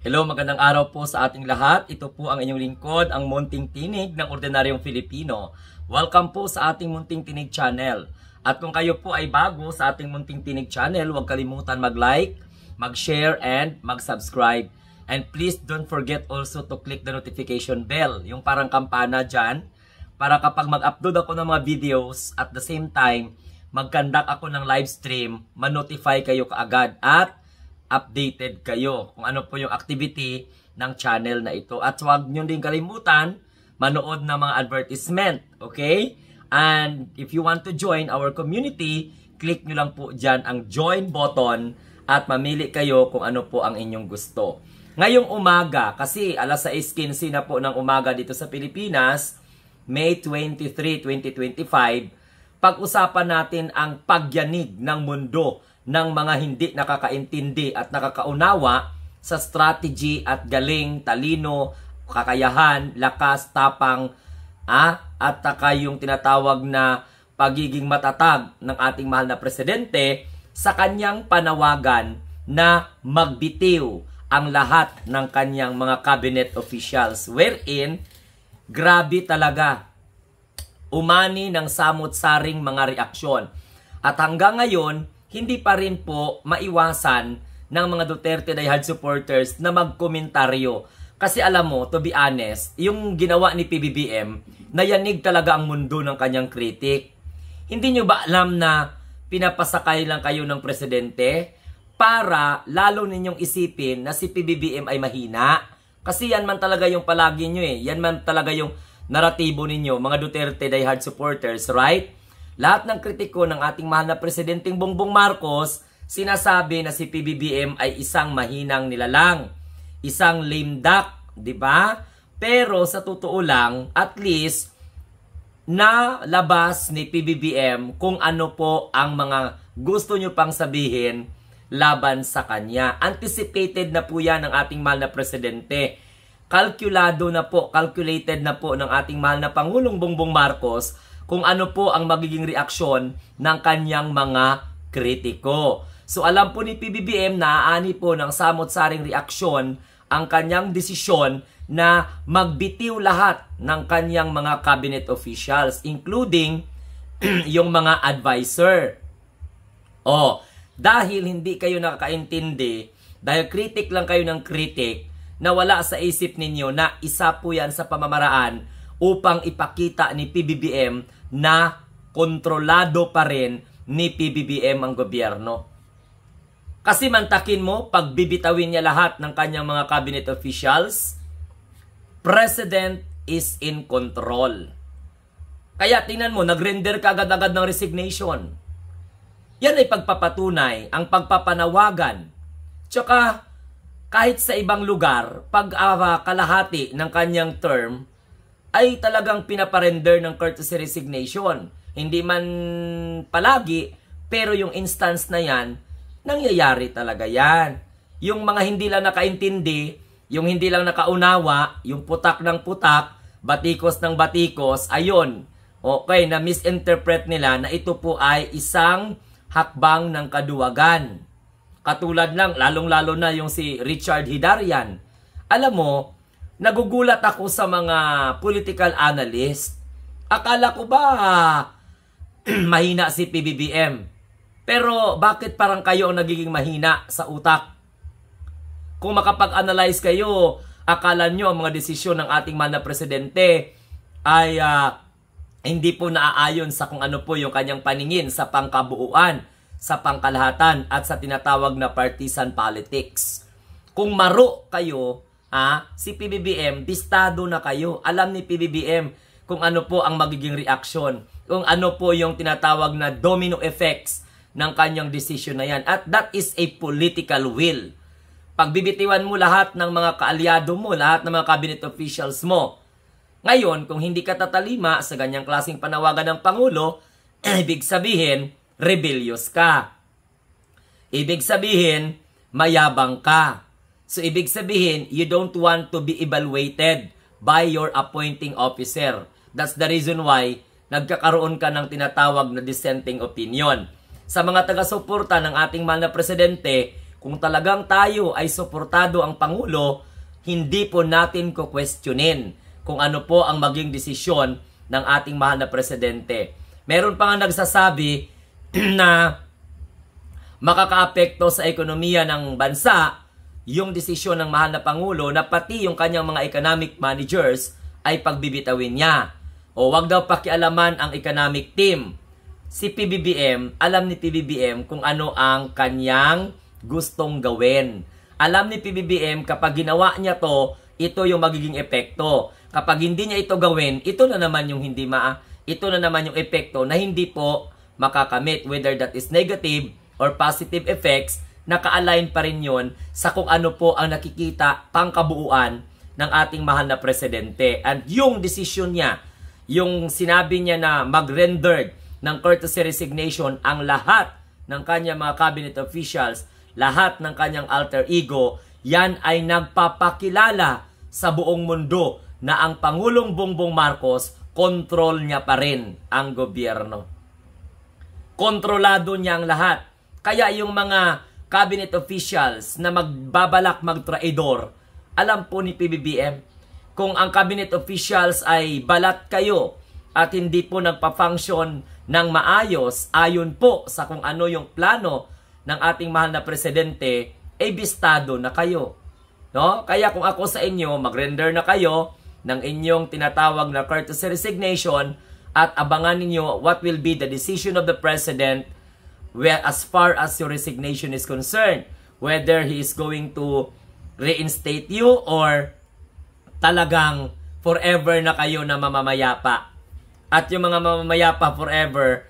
Hello, magandang araw po sa ating lahat. Ito po ang inyong lingkod, ang Munting Tinig ng Ordinaryong Filipino. Welcome po sa ating Munting Tinig channel. At kung kayo po ay bago sa ating Munting Tinig channel, huwag kalimutan mag-like, mag-share, and mag-subscribe. And please don't forget also to click the notification bell, yung parang kampana dyan, para kapag mag-upload ako ng mga videos, at the same time, mag-conduct ako ng live stream, ma-notify kayo kaagad at updated kayo kung ano po yung activity ng channel na ito. At huwag nyo din kalimutan manood ng mga advertisement, okay? And if you want to join our community, click nyo lang po dyan ang join button at mamili kayo kung ano po ang inyong gusto. Ngayong umaga, kasi alas 6:15 na po ng umaga dito sa Pilipinas, May 23, 2025, pag-usapan natin ang pagyanig ng mundo ng mga hindi nakakaintindi at nakakaunawa sa strategy at galing, talino, kakayahan, lakas, tapang, at yung tinatawag na pagiging matatag ng ating mahal na presidente sa kanyang panawagan na magbitiw ang lahat ng kanyang mga cabinet officials, wherein grabe talaga umani ng samot-saring mga reaksyon. At hanggang ngayon, hindi pa rin po maiwasan ng mga Duterte diehard supporters na magkomentaryo. Kasi alam mo, to be honest, yung ginawa ni PBBM, nayanig talaga ang mundo ng kanyang kritik. Hindi nyo ba alam na pinapasakay lang kayo ng presidente para lalo ninyong isipin na si PBBM ay mahina? Kasi yan man talaga yung palagi nyo eh. Yan man talaga yung naratibo ninyo, mga Duterte diehard supporters, right? Lahat ng kritiko ng ating mahal na presidenteng Bongbong Marcos, sinasabi na si PBBM ay isang mahinang nilalang, isang lame duck, di ba? Pero sa totoo lang, at least, nalabas ni PBBM kung ano po ang mga gusto nyo pang sabihin laban sa kanya. Anticipated na po yan ng ating mahal na presidente. Calculated na po ng ating mahal na Pangulong Bongbong Marcos kung ano po ang magiging reaksyon ng kanyang mga kritiko. So alam po ni PBBM na aani po ng samot-saring reaksyon ang kanyang desisyon na magbitiw lahat ng kanyang mga cabinet officials, including yung mga advisor. Dahil hindi kayo nakakaintindi, dahil kritik lang kayo ng kritik, na wala sa isip ninyo na isa po yan sa pamamaraan upang ipakita ni PBBM na kontrolado pa rin ni PBBM ang gobyerno. Kasi mantakin mo, pag bibitawin niya lahat ng kanyang mga cabinet officials, President is in control. Kaya tingnan mo, nag-render ka agad-agad ng resignation. Yan ay pagpapatunay, ang pagpapanawagan. Tsaka, kahit sa ibang lugar, pag kalahati ng kanyang term, ay talagang pinaparender ng courtesy resignation. Hindi man palagi, pero yung instance na yan, nangyayari talaga yan. Yung mga hindi lang nakaintindi, yung hindi lang nakaunawa, yung putak ng putak, batikos ng batikos, ayun, okay, na misinterpret nila na ito po ay isang hakbang ng kaduwagan. Katulad lang, lalong-lalo na yung si Richard Hidarian. Alam mo, nagugulat ako sa mga political analyst. Akala ko ba mahina si PBBM? Pero bakit parang kayo ang nagiging mahina sa utak? Kung makapag-analyze kayo, akala nyo ang mga desisyon ng ating mahal na presidente ay hindi po naaayon sa kung ano po yung kanyang paningin sa pangkabuuan, sa pangkalahatan at sa tinatawag na partisan politics. Kung maro kayo, si PBBM, bistado na kayo. Alam ni PBBM kung ano po ang magiging reaksyon, kung ano po yung tinatawag na domino effects ng kanyang decision na yan. At that is a political will. Pagbibitiwan mo lahat ng mga kaalyado mo, lahat ng mga cabinet officials mo. Ngayon, kung hindi ka tatalima sa ganyang klaseng panawagan ng Pangulo, ibig sabihin, rebellious ka. Ibig sabihin, mayabang ka. So, ibig sabihin, you don't want to be evaluated by your appointing officer. That's the reason why nagkakaroon ka ng tinatawag na dissenting opinion. Sa mga taga-suporta ng ating mahal na presidente, Kung talagang tayo ay suportado ang Pangulo, hindi po natin ko-questionin kung ano po ang maging desisyon ng ating mahal na presidente. Meron pa nga nagsasabi na makakaapekto sa ekonomiya ng bansa yung desisyon ng mahal na Pangulo na pati yung kanyang mga economic managers ay pagbibitawin niya. O wag daw pakialaman ang economic team. Si PBBM, alam ni PBBM kung ano ang kanyang gustong gawin. Alam ni PBBM kapag ginawa niya to, ito yung magiging epekto. Kapag hindi niya ito gawin, ito na naman yung ito na naman yung epekto na hindi po makakamit, whether that is negative or positive effects, naka-align pa rin yun sa kung ano po ang nakikita pangkabuuan ng ating mahal na presidente. And yung decision niya, yung sinabi niya na mag-render ng courtesy resignation ang lahat ng kanyang mga cabinet officials, lahat ng kanyang alter ego, yan ay nagpapakilala sa buong mundo na ang Pangulong Bongbong Marcos, kontrol niya pa rin ang gobyerno. Kontrolado niya ang lahat. Kaya yung mga cabinet officials na magbabalak magtraidor, alam po ni PBBM, kung ang cabinet officials ay balat kayo at hindi po nagpa-function ng maayos ayon po sa kung ano yung plano ng ating mahal na presidente, bistado na kayo. No? Kaya kung ako sa inyo, mag-render na kayo ng inyong tinatawag na courtesy resignation at abangan ninyo what will be the decision of the president as far as your resignation is concerned. Whether he is going to reinstate you or talagang forever na kayo na mamamayapa. At yung mga mamamayapa forever,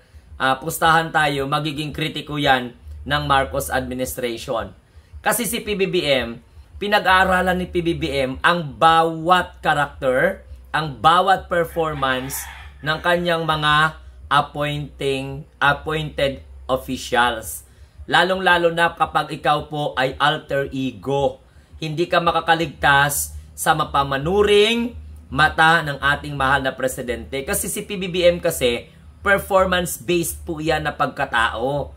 pustahan tayo, magiging kritiko yan ng Marcos administration. Kasi si PBBM, pinag-aaralan ni PBBM ang bawat karakter, ang bawat performance ng kanyang mga appointed officials. Lalong-lalo na kapag ikaw po ay alter ego. Hindi ka makakaligtas sa mapamanuring mata ng ating mahal na presidente. Kasi si PBBM kasi, performance-based po yan na pagkatao.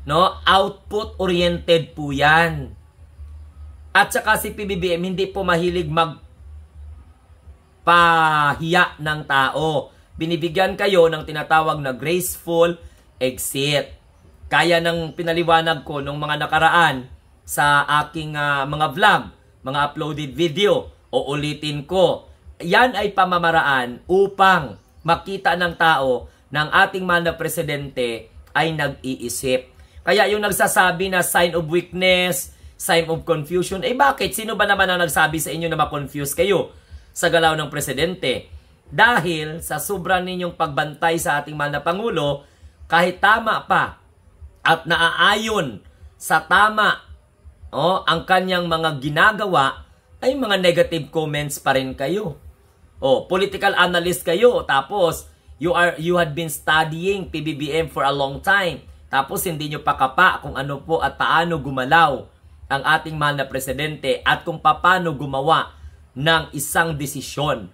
No? Output-oriented po yan. At saka si PBBM hindi po mahilig magpahiya ng tao. Binibigyan kayo ng tinatawag na graceful exit. Kaya ng pinaliwanag ko nung mga nakaraan sa aking mga vlog, mga uploaded video, o ulitin ko. Yan ay pamamaraan upang makita ng tao ng ating mahal na presidente ay nag-iisip. Kaya yung nagsasabi na sign of weakness, sign of confusion, bakit? Sino ba naman ang nagsabi sa inyo na ma-confuse kayo sa galaw ng presidente? Dahil sa sobrang ninyong pagbantay sa ating mahal na Pangulo, kahit tama pa at naaayon sa tama ang kanyang mga ginagawa, ay mga negative comments pa rin kayo. Political analyst kayo, tapos you had been studying PBBM for a long time. Tapos hindi nyo pakapa kung ano po at paano gumalaw ang ating mahal na presidente at kung paano gumawa ng isang desisyon.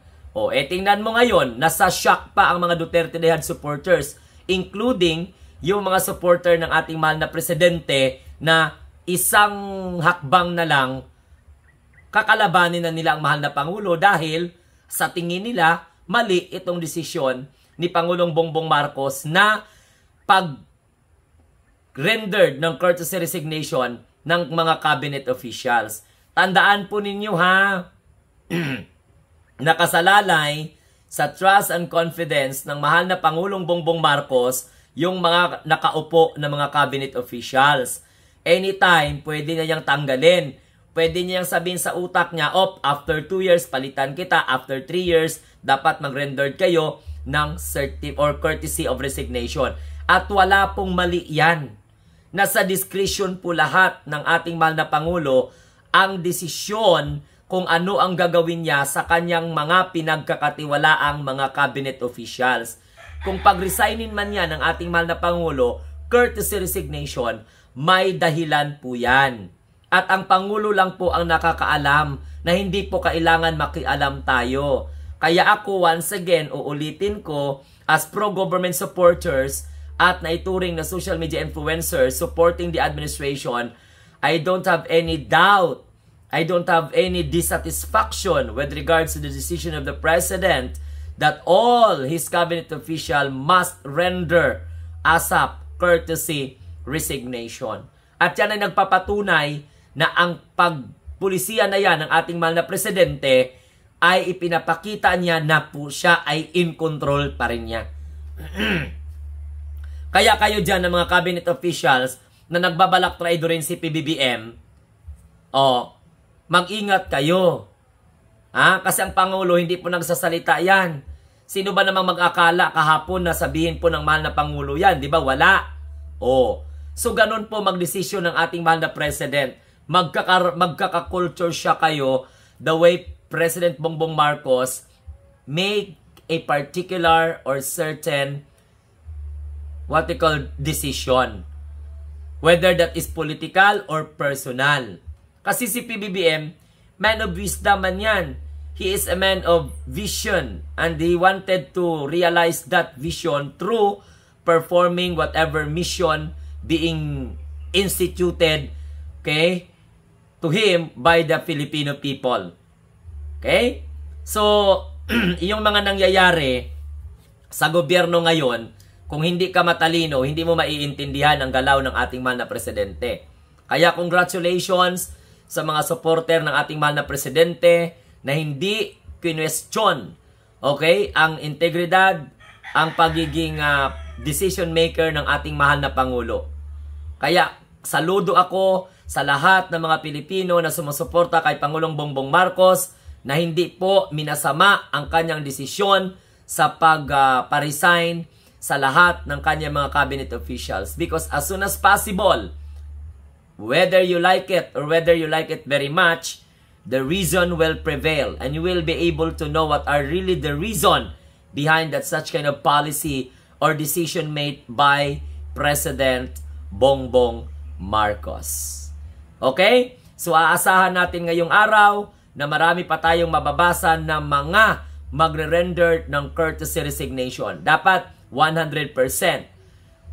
Tingnan mo ngayon, nasa shock pa ang mga Duterte Dehad supporters, including yung mga supporter ng ating mahal na presidente na isang hakbang na lang kakalabanin na nila ang mahal na Pangulo dahil sa tingin nila mali itong desisyon ni Pangulong Bongbong Marcos na pag-rendered ng courtesy resignation ng mga cabinet officials. Tandaan po ninyo ha, nakasalalay sa trust and confidence ng mahal na Pangulong Bongbong Marcos yung mga nakaupo na mga cabinet officials. Anytime, pwede na niyang tanggalin. Pwede niyang sabihin sa utak niya, after 2 years, palitan kita. After 3 years, dapat mag-rendered kayo ng courtesy of resignation. At wala pong mali yan. Nasa discretion po lahat ng ating mahal na Pangulo ang desisyon kung ano ang gagawin niya sa kanyang mga pinagkakatiwalaang mga cabinet officials. Kung pag-resignin man yan ng ating mahal na Pangulo, courtesy resignation, may dahilan po yan. At ang Pangulo lang po ang nakakaalam na hindi po kailangan makialam tayo. Kaya ako once again, uulitin ko, as pro-government supporters at naituring na social media influencers supporting the administration, I don't have any doubt. I don't have any dissatisfaction with regards to the decision of the President that all his cabinet official must render ASAP courtesy resignation. At yan ay nagpapatunay na ang pagpulisiya na yan ng ating mahal na Presidente ay ipinapakita niya na po siya ay in control pa rin niya. Kaya kayo dyan ng mga cabinet officials na nagbabalak traidorin si PBBM, mag-ingat kayo. Kasi ang Pangulo hindi po nagsasalita yan. Sino ba namang mag-akala kahapon na sabihin po ng mahal na Pangulo yan? Di ba? Wala. So ganun po magdesisyon ng ating mahal na President. Magkaka-culture siya kayo the way President Bongbong Marcos make a particular or certain what they call decision. Whether that is political or personal. Kasi si PBBM, man of wisdom man yan. He is a man of vision. And he wanted to realize that vision through performing whatever mission being instituted, okay, to him by the Filipino people. Okay? So, yung mga nangyayari sa gobyerno ngayon, kung hindi ka matalino, hindi mo maiintindihan ang galaw ng ating mahal na Presidente. Kaya congratulations sa mga supporter ng ating mahal na Presidente na hindi question, okay, ang integridad, ang pagiging decision maker ng ating mahal na Pangulo. Kaya saludo ako sa lahat ng mga Pilipino na sumusuporta kay Pangulong Bongbong Marcos na hindi po minasama ang kanyang desisyon sa pag-resign sa lahat ng kanyang mga cabinet officials. Because as soon as possible, whether you like it or whether you like it very much, the reason will prevail. And you will be able to know what are really the reason behind that such kind of policy or decision made by President Bongbong Marcos. Okay? So aasahan natin ngayong araw na marami pa tayong mababasa na mga magre-render ng courtesy resignation. Dapat 100%.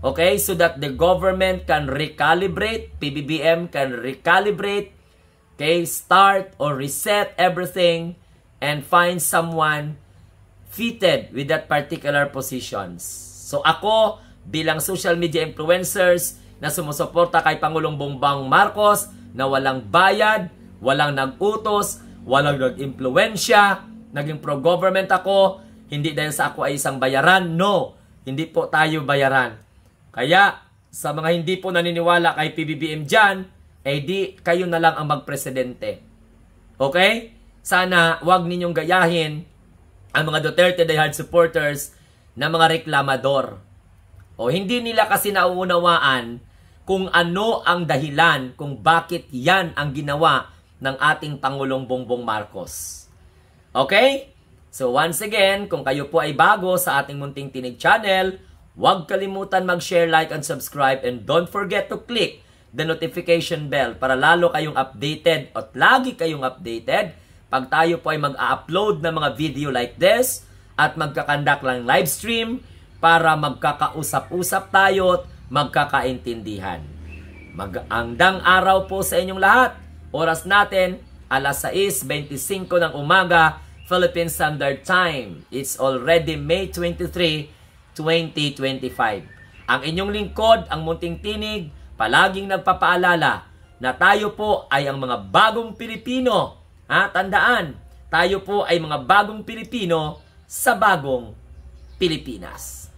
Okay? So that the government can recalibrate, PBBM can recalibrate, okay, start or reset everything and find someone fitted with that particular positions. So ako, bilang social media influencers na sumusuporta kay Pangulong Bongbong Marcos na walang bayad, walang nag-utos, walang nag-impluensya, naging pro-government ako, hindi dahil sa ako ay isang bayaran. No, hindi po tayo bayaran. Kaya, sa mga hindi po naniniwala kay PBBM dyan, di kayo na lang ang magpresidente. Okay? Sana wag ninyong gayahin ang mga Duterte diehard supporters na mga reklamador. Hindi nila kasi nauunawaan kung ano ang dahilan kung bakit yan ang ginawa ng ating Pangulong Bongbong Marcos. Okay? So once again, kung kayo po ay bago sa ating Munting Tinig channel, huwag kalimutan mag-share, like, and subscribe. And don't forget to click the notification bell para lalo kayong updated at lagi kayong updated pag tayo po ay mag-upload ng mga video like this at magkakandak lang live stream para magkakausap-usap tayo at magkakaintindihan. Magandang araw po sa inyong lahat. Oras natin, alas 6:25 ng umaga, Philippine Standard Time. It's already May 23, 2025. Ang inyong lingkod, ang Munting Tinig, palaging nagpapaalala na tayo po ay ang mga bagong Pilipino. Tandaan, tayo po ay mga bagong Pilipino sa bagong Pilipinas.